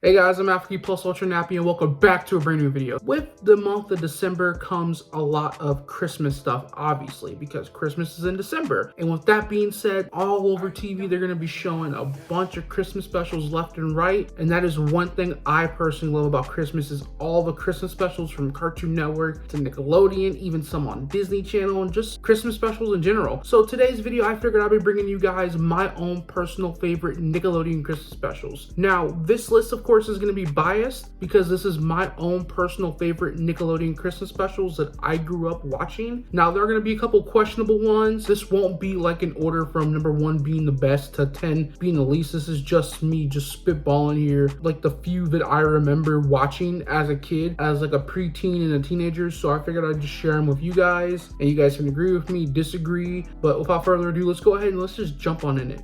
Hey guys, I'm AfroGeek PlusUltraNappy and welcome back to a brand new video. With the month of December comes a lot of Christmas stuff, obviously, because Christmas is in December. And with that being said, all over TV, they're going to be showing a bunch of Christmas specials left and right. And that is one thing I personally love about Christmas is all the Christmas specials from Cartoon Network to Nickelodeon, even some on Disney Channel, and just Christmas specials in general. So today's video, I figured I'd be bringing you guys my own personal favorite Nickelodeon Christmas specials. Now, this list, of course, is going to be biased because this is my own personal favorite Nickelodeon Christmas specials that I grew up watching. Now, there are going to be a couple questionable ones. This won't be like an order from number 1 being the best to 10 being the least. This is just me just spitballing here, like the few that I remember watching as a kid, as like a preteen and a teenager. So I figured I'd just share them with you guys, and you guys can agree with me, disagree. But without further ado, let's go ahead and let's just jump on in it.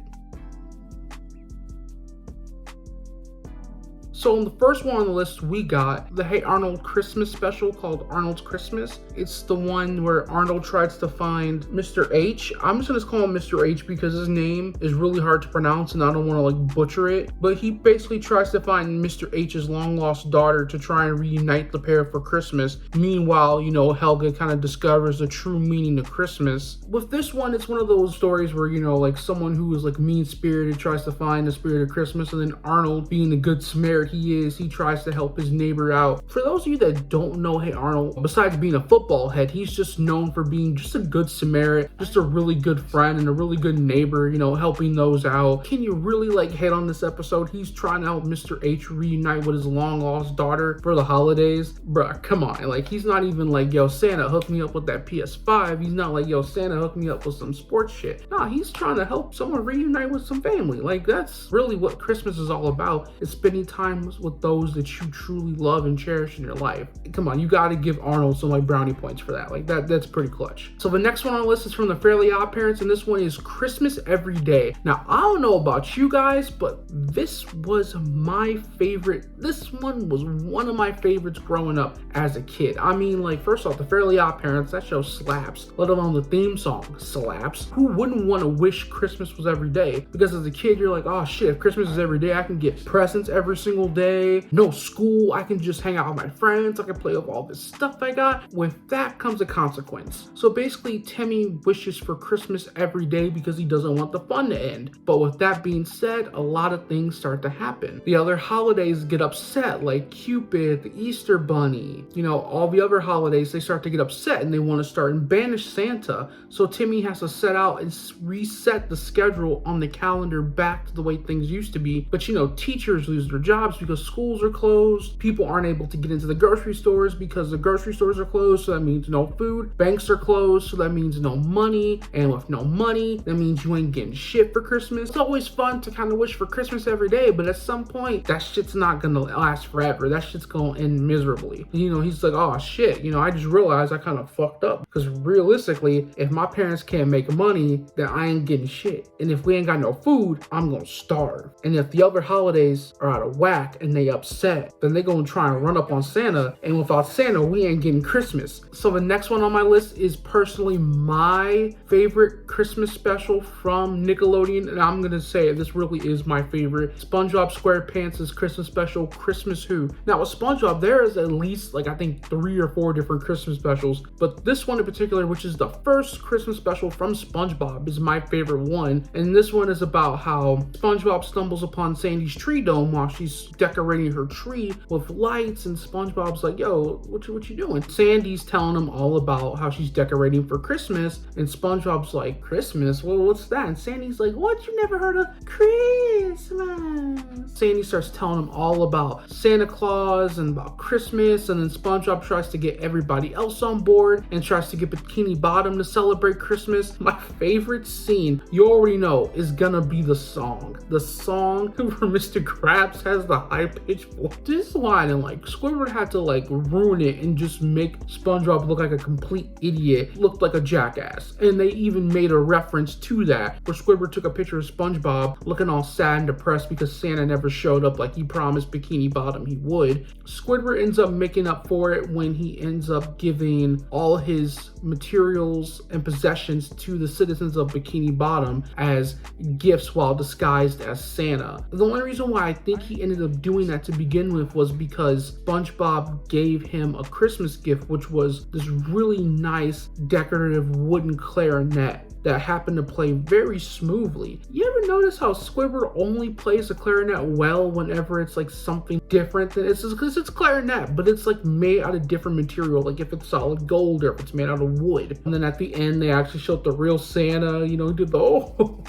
So on the first one on the list, we got the Hey Arnold Christmas special called Arnold's Christmas. It's the one where Arnold tries to find Mr. H. I'm just gonna call him Mr. H because his name is really hard to pronounce and I don't wanna like butcher it. But he basically tries to find Mr. H's long lost daughter to try and reunite the pair for Christmas. Meanwhile, you know, Helga kind of discovers the true meaning of Christmas. With this one, it's one of those stories where, you know, like someone who is like mean-spirited tries to find the spirit of Christmas, and then Arnold, being the good Samaritan he tries to help his neighbor out. For those of you that don't know Hey Arnold, besides being a football head, he's just known for being just a good Samaritan, just a really good friend and a really good neighbor, you know, helping those out. Can you really like hate on this episode? He's trying to help Mr. H reunite with his long lost daughter for the holidays. Bruh, come on. Like, he's not even like, yo, Santa, hook me up with that PS5. He's not like, yo, Santa, hook me up with some sports shit. Nah, he's trying to help someone reunite with some family. Like, that's really what Christmas is all about, is spending time with those that you truly love and cherish in your life. Come on, you got to give Arnold some like brownie points for that. Like that's pretty clutch. So the next one on the list is from the Fairly Odd Parents, and this one is Christmas Every Day. Now, I don't know about you guys, but this was my favorite. This one was one of my favorites growing up as a kid. I mean, like, first off, the Fairly Odd Parents, that show slaps, let alone the theme song slaps. Who wouldn't want to wish Christmas was every day? Because as a kid, you're like, oh shit, if Christmas is every day, I can get presents every single day, no school, I can just hang out with my friends, I can play with all this stuff I got. With that comes a consequence. So basically, Timmy wishes for Christmas every day because he doesn't want the fun to end. But with that being said, a lot of things start to happen. The other holidays get upset, like Cupid, the Easter Bunny, you know, all the other holidays, they start to get upset and they want to start and banish Santa. So Timmy has to set out and reset the schedule on the calendar back to the way things used to be. But you know, teachers lose their jobs because schools are closed. People aren't able to get into the grocery stores because the grocery stores are closed, so that means no food. Banks are closed, so that means no money. And with no money, that means you ain't getting shit for Christmas. It's always fun to kind of wish for Christmas every day, but at some point, that shit's not gonna last forever. That shit's gonna end miserably. You know, he's like, oh shit, you know, I just realized I kind of fucked up. Because realistically, if my parents can't make money, then I ain't getting shit. And if we ain't got no food, I'm gonna starve. And if the other holidays are out of whack and they upset, then they're gonna try and run up on Santa, and without Santa, we ain't getting Christmas. So the next one on my list is personally my favorite Christmas special from Nickelodeon, and I'm gonna say this really is my favorite. SpongeBob SquarePants' Christmas special, Christmas Who. Now with SpongeBob, there is at least like I think 3 or 4 different Christmas specials, but this one in particular, which is the first Christmas special from SpongeBob, is my favorite one. And this one is about how SpongeBob stumbles upon Sandy's tree dome while she's decorating her tree with lights, and SpongeBob's like, yo, what you doing? Sandy's telling him all about how she's decorating for Christmas, and SpongeBob's like, Christmas? Well, what's that? And Sandy's like, what? You never heard of Christmas? Sandy starts telling him all about Santa Claus and about Christmas, and then SpongeBob tries to get everybody else on board and tries to get Bikini Bottom to celebrate Christmas. My favorite scene, you already know, is gonna be the song. The song where Mr. Krabs has the high-pitched voice. This line, and like Squidward had to like ruin it and just make SpongeBob look like a complete idiot, looked like a jackass. And they even made a reference to that, where Squidward took a picture of SpongeBob looking all sad and depressed because Santa never showed up like he promised Bikini Bottom he would. Squidward ends up making up for it when he ends up giving all his materials and possessions to the citizens of Bikini Bottom as gifts while disguised as Santa. The only reason why I think he ended up doing that to begin with was because SpongeBob gave him a Christmas gift, which was this really nice decorative wooden clarinet that happened to play very smoothly. You ever notice how Squidward only plays the clarinet well whenever it's like something different? Than it's just because it's clarinet, but it's like made out of different material, like if it's solid gold or if it's made out of wood. And then at the end, they actually showed the real Santa, you know, did the whoa.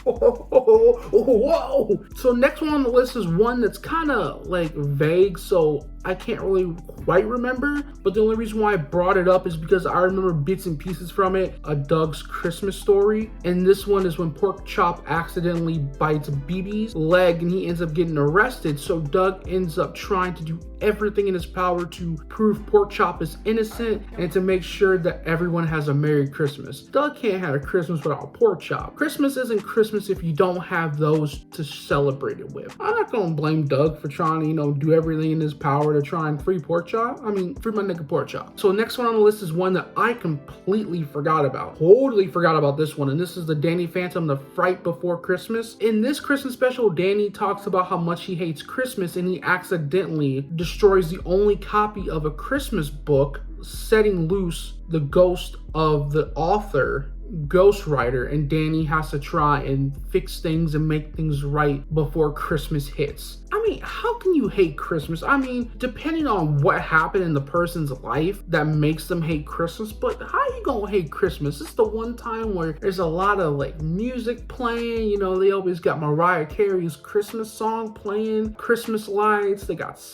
So next one on the list is one that's kind of like vague, so I can't really quite remember, but the only reason why I brought it up is because I remember bits and pieces from it, A Doug's Christmas Story. And this one is when Pork Chop accidentally bites BB's leg and he ends up getting arrested. So Doug ends up trying to do everything in his power to prove Pork Chop is innocent and to make sure that everyone has a Merry Christmas. Doug can't have a Christmas without Pork Chop. Christmas isn't Christmas if you don't have those to celebrate it with. I'm not gonna blame Doug for trying to, you know, do everything in his power to try and free Pork Chop. I mean, free my nigga Pork Chop. So next one on the list is one that I completely forgot about. Totally forgot about this one, and this is the Danny Phantom, the Fright Before Christmas. In this Christmas special, Danny talks about how much he hates Christmas and he accidentally destroys the only copy of a Christmas book, setting loose the ghost of the author, ghostwriter, and Danny has to try and fix things and make things right before Christmas hits. I mean, how can you hate Christmas? I mean, depending on what happened in the person's life that makes them hate Christmas, but how you gonna hate Christmas? It's the one time where there's a lot of like music playing, you know, they always got Mariah Carey's Christmas song playing, Christmas lights,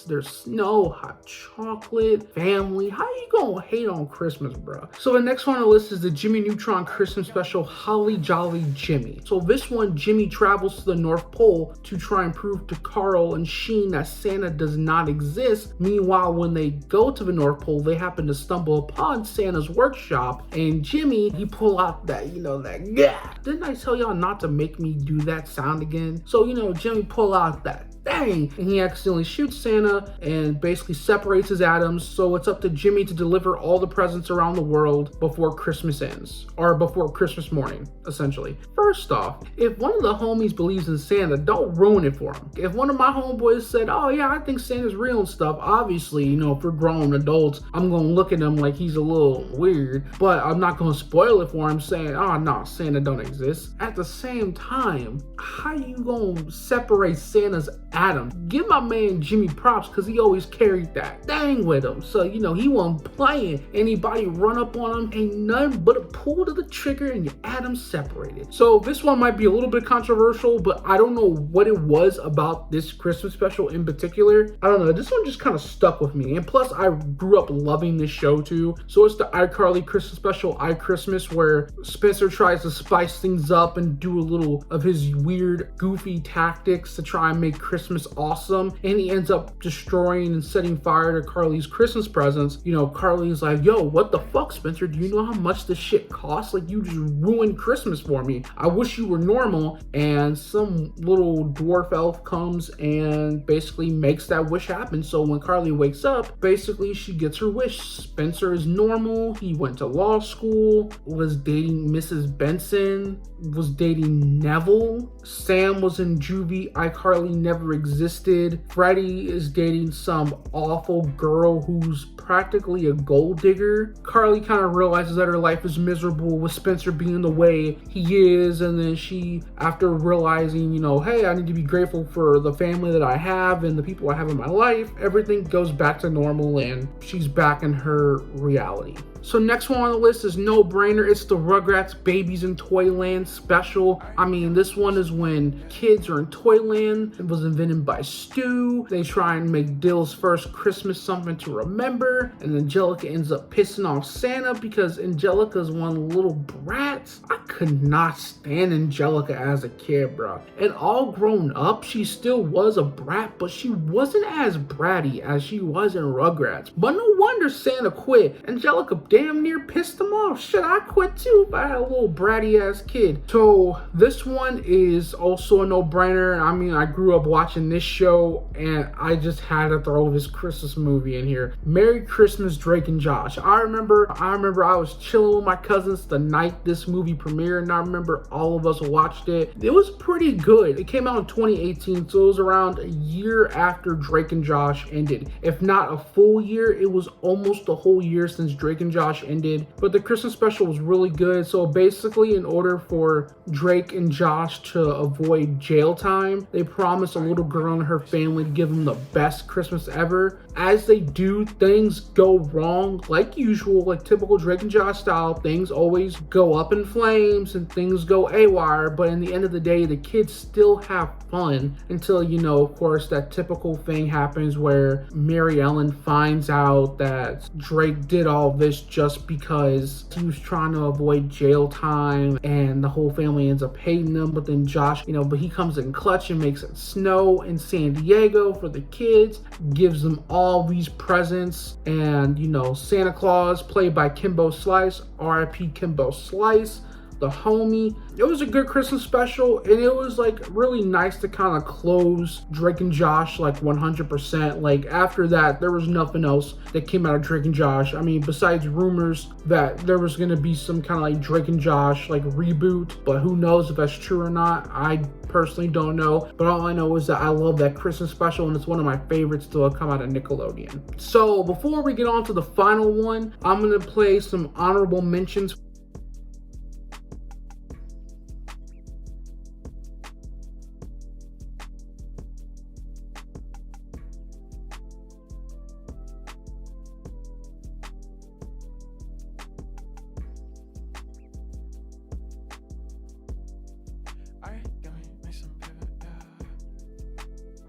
there's snow, hot chocolate, family. How you gonna hate on Christmas, bro? So the next one on the list is the Jimmy Neutron Christmas special, Holly Jolly Jimmy. So this one, Jimmy travels to the North Pole to try and prove to Carl and Sheen that Santa does not exist. Meanwhile, when they go to the North Pole, they happen to stumble upon Santa's workshop, and Jimmy, he pull out that, you know, that, yeah. Didn't I tell y'all not to make me do that sound again? So, you know, Jimmy pull out that dang, and he accidentally shoots Santa and basically separates his atoms. So it's up to Jimmy to deliver all the presents around the world before Christmas ends, or before Christmas morning, essentially. First off, if one of the homies believes in Santa, don't ruin it for him. If one of my homeboys said, oh yeah, I think Santa's real and stuff, obviously, you know, if we're grown adults, I'm gonna look at him like he's a little weird, but I'm not gonna spoil it for him saying, oh no, Santa don't exist. At the same time, how you gonna separate Santa's atom? Give my man Jimmy props, because he always carried that thing with him. So, you know, he wasn't playing. Anybody run up on him, ain't nothing but a pull to the trigger and your atoms separated. So this one might be a little bit controversial, but I don't know what it was about this Christmas special in particular. I don't know, this one just kind of stuck with me. And plus, I grew up loving this show too. So it's the iCarly Christmas special, iChristmas, where Spencer tries to spice things up and do a little of his weird, goofy tactics to try and make Christmas awesome, and he ends up destroying and setting fire to Carly's Christmas presents. You know, Carly's like, yo, what the fuck, Spencer? Do you know how much this shit costs? Like, you just ruined Christmas for me. I wish you were normal. And some little dwarf elf comes and basically makes that wish happen. So when Carly wakes up, basically she gets her wish. Spencer is normal. He went to law school, was dating Mrs. Benson, was dating Neville. Sam was in juvie. iCarly never existed. Freddie is dating some awful girl who's practically a gold digger. Carly kind of realizes that her life is miserable with Spencer being the way he is, and then she, after realizing, you know, hey, I need to be grateful for the family that I have and the people I have in my life, everything goes back to normal and she's back in her reality. So next one on the list is no brainer. It's the Rugrats Babies in Toyland special. I mean, this one is when kids are in Toyland. It was invented by Stu. They try and make Dill's first Christmas something to remember. And Angelica ends up pissing off Santa because Angelica's one little brat. I could not stand Angelica as a kid, bro. And all grown up, she still was a brat, but she wasn't as bratty as she was in Rugrats. But no wonder Santa quit. Angelica damn near pissed him off. Shit, I quit too if I had a little bratty ass kid. So this one is also a no-brainer. I mean, I grew up watching this show and I just had to throw this Christmas movie in here. Merry Christmas, Drake and Josh. I remember I was chilling with my cousins the night this movie premiered, and I remember all of us watched it. It was pretty good. It came out in 2018, so it was around a year after Drake and Josh ended. If not a full year, it was almost a whole year since Drake and Josh ended. But the Christmas special was really good. So basically, in order for Drake and Josh to avoid jail time, they promised a little girl and her family to give them the best Christmas ever. As they do, things go wrong like usual, like typical Drake and Josh style. Things always go up in flames and things go haywire, but in the end of the day, the kids still have fun until, you know, of course, that typical thing happens where Mary Ellen finds out that Drake did all this just because he was trying to avoid jail time, and the whole family ends up hating him. But then Josh, but he comes in clutch and makes it snow in San Diego for the kids, gives them all these presents, and Santa Claus, played by Kimbo Slice, R.I.P. Kimbo Slice, the homie. It was a good Christmas special, and it was like really nice to kind of close Drake and Josh like 100%. Like after that, there was nothing else that came out of Drake and Josh. I mean, besides rumors that there was going to be some kind of like Drake and Josh like reboot, but who knows if that's true or not. I personally don't know, but all I know is that I love that Christmas special, and it's one of my favorites to come out of Nickelodeon. So before we get on to the final one, I'm going to play some honorable mentions.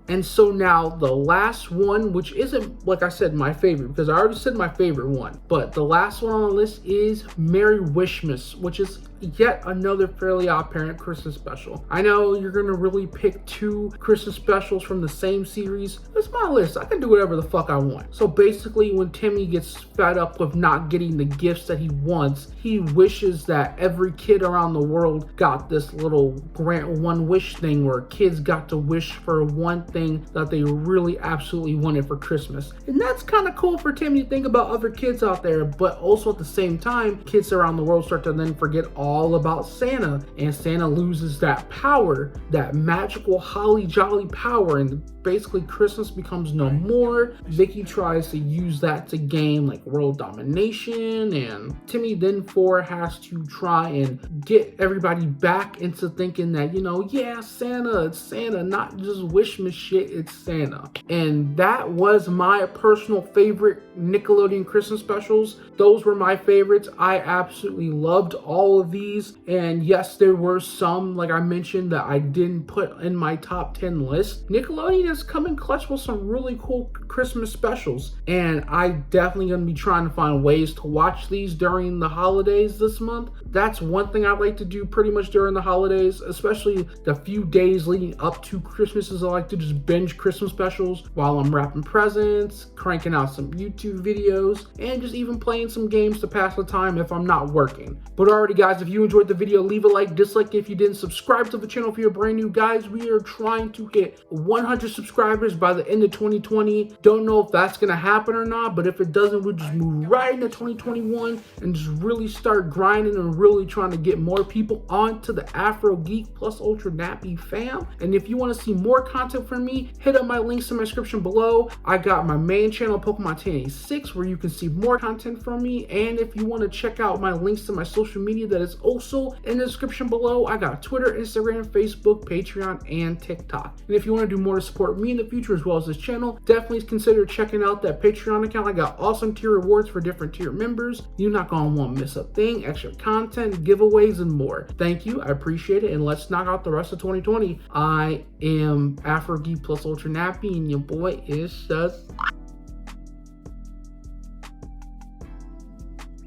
And so now the last one, which isn't, like I said, my favorite, because I already said my favorite one, but the last one on the list is Merry Wishmas, which is yet another Fairly OddParent Christmas special. I know you're gonna really pick two Christmas specials from the same series. It's my list. I can do whatever the fuck I want. So basically, when Timmy gets fed up with not getting the gifts that he wants, he wishes that every kid around the world got this little grant one wish thing where kids got to wish for one thing that they really absolutely wanted for Christmas. And that's kind of cool for Timmy to think about other kids out there, but also at the same time, kids around the world start to then forget all about Santa, and Santa loses that power, that magical holly jolly power, and basically Christmas becomes no more. Vicky tries to use that to gain like world domination, and Timmy then has to try and get everybody back into thinking that, yeah, Santa, it's Santa, not just Wishmas shit, it's Santa. And that was my personal favorite Nickelodeon Christmas specials. Those were my favorites. I absolutely loved all of these. And yes, there were some, like I mentioned, that I didn't put in my top 10 list. Nickelodeon has come in clutch with some really cool Christmas specials, and I definitely gonna be trying to find ways to watch these during the holidays this month. That's one thing I like to do pretty much during the holidays, especially the few days leading up to Christmas, is I like to just binge Christmas specials while I'm wrapping presents, cranking out some YouTube videos, and just even playing some games to pass the time if I'm not working. But alrighty guys, if you enjoyed the video, leave a like, dislike if you didn't, subscribe to the channel if you're brand new. Guys, we are trying to hit 100 subscribers by the end of 2020. Don't know if that's gonna happen or not, but if it doesn't, we'll just move right into 2021 and just really start grinding and really trying to get more people onto the AfroGeek PlusUltraNappy fam. And if you want to see more content from me, hit up my links in my description below. I got my main channel, Pokemon 1086, where you can see more content from me. And if you want to check out my links to my social media, that is also in the description below. I got Twitter, Instagram, Facebook, Patreon, and TikTok. And if you want to do more to support me in the future as well as this channel, definitely consider checking out that Patreon account. I got awesome tier rewards for different tier members. You're not going to want to miss a thing, extra content, giveaways, and more. Thank you. I appreciate it. And let's knock out the rest of 2020. I am AfroGeek PlusUltraNappy, and your boy is just